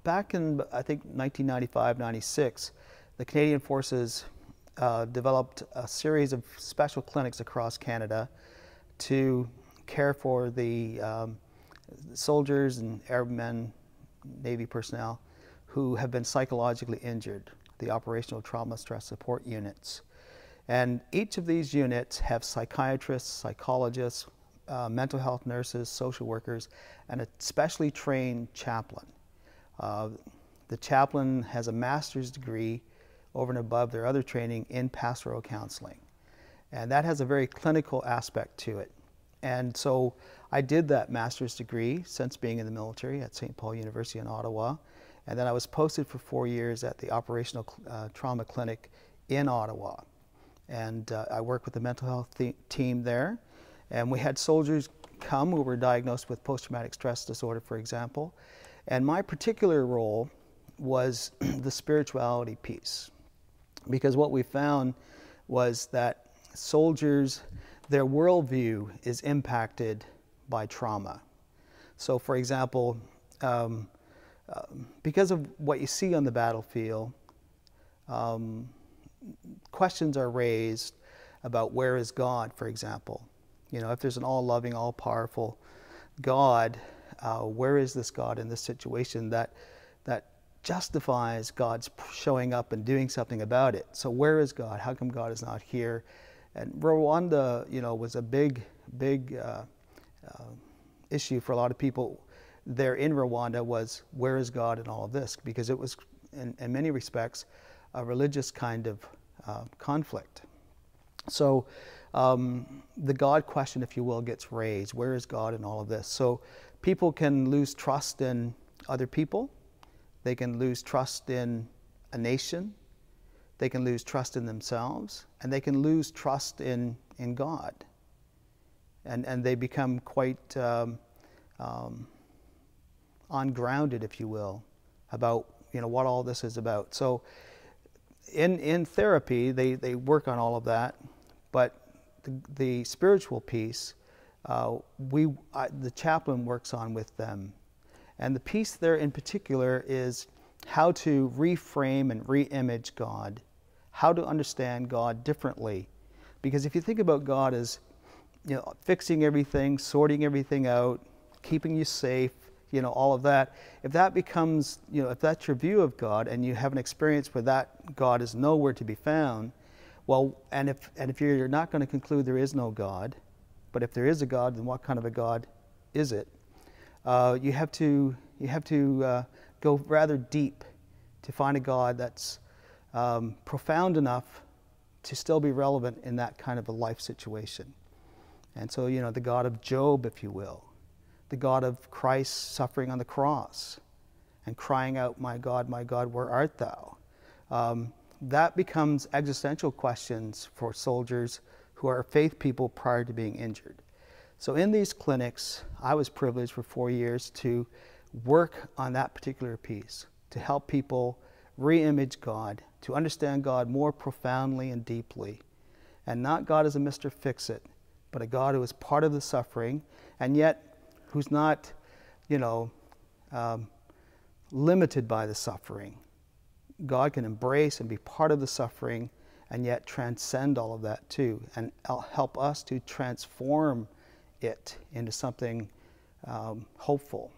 back in, I think, 1995, 96, the Canadian Forces developed a series of special clinics across Canada to care for the soldiers and airmen, Navy personnel, who have been psychologically injured, the Operational Trauma Stress Support Units. And each of these units have psychiatrists, psychologists, mental health nurses, social workers, and a specially trained chaplain. The chaplain has a master's degree over and above their other training in pastoral counseling. And that has a very clinical aspect to it. And so I did that master's degree since being in the military at St. Paul University in Ottawa. And then I was posted for 4 years at the Operational Trauma Clinic in Ottawa. And I worked with the mental health team there. And we had soldiers come who were diagnosed with post-traumatic stress disorder, for example. And my particular role was the spirituality piece. Because what we found was that soldiers, their worldview is impacted by trauma. So for example, because of what you see on the battlefield, questions are raised about where is God, for example. You know, if there's an all-loving, all-powerful God, where is this God in this situation that justifies God's showing up and doing something about it? So where is God? How come God is not here? And Rwanda, you know, was a big issue for a lot of people there in Rwanda, was where is God in all of this? Because it was, in many respects, a religious kind of conflict. So the God question, if you will, gets raised. Where is God in all of this? So people can lose trust in other people. They can lose trust in a nation. They can lose trust in themselves. And they can lose trust in God. And they become quite ungrounded, if you will, about, you know, what all this is about. So in therapy, they work on all of that. But the spiritual piece, the chaplain works on with them. And the piece there in particular is how to reframe and re-image God, how to understand God differently. Because if you think about God as, you know, fixing everything, sorting everything out, keeping you safe, you know, all of that, if that becomes, you know, if that's your view of God and you have an experience where that God is nowhere to be found, well, and if you're not going to conclude there is no God, but if there is a God, then what kind of a God is it? You have to go rather deep to find a God that's profound enough to still be relevant in that kind of a life situation. And so, you know, the God of Job, if you will, the God of Christ suffering on the cross and crying out, my God, where art thou? That becomes existential questions for soldiers who are faith people prior to being injured. So in these clinics, I was privileged for 4 years to work on that particular piece, to help people re-image God, to understand God more profoundly and deeply. And not God as a Mr. Fix-It, but a God who is part of the suffering, and yet who's not, you know, limited by the suffering. God can embrace and be part of the suffering and yet transcend all of that too, and help us to transform it into something hopeful.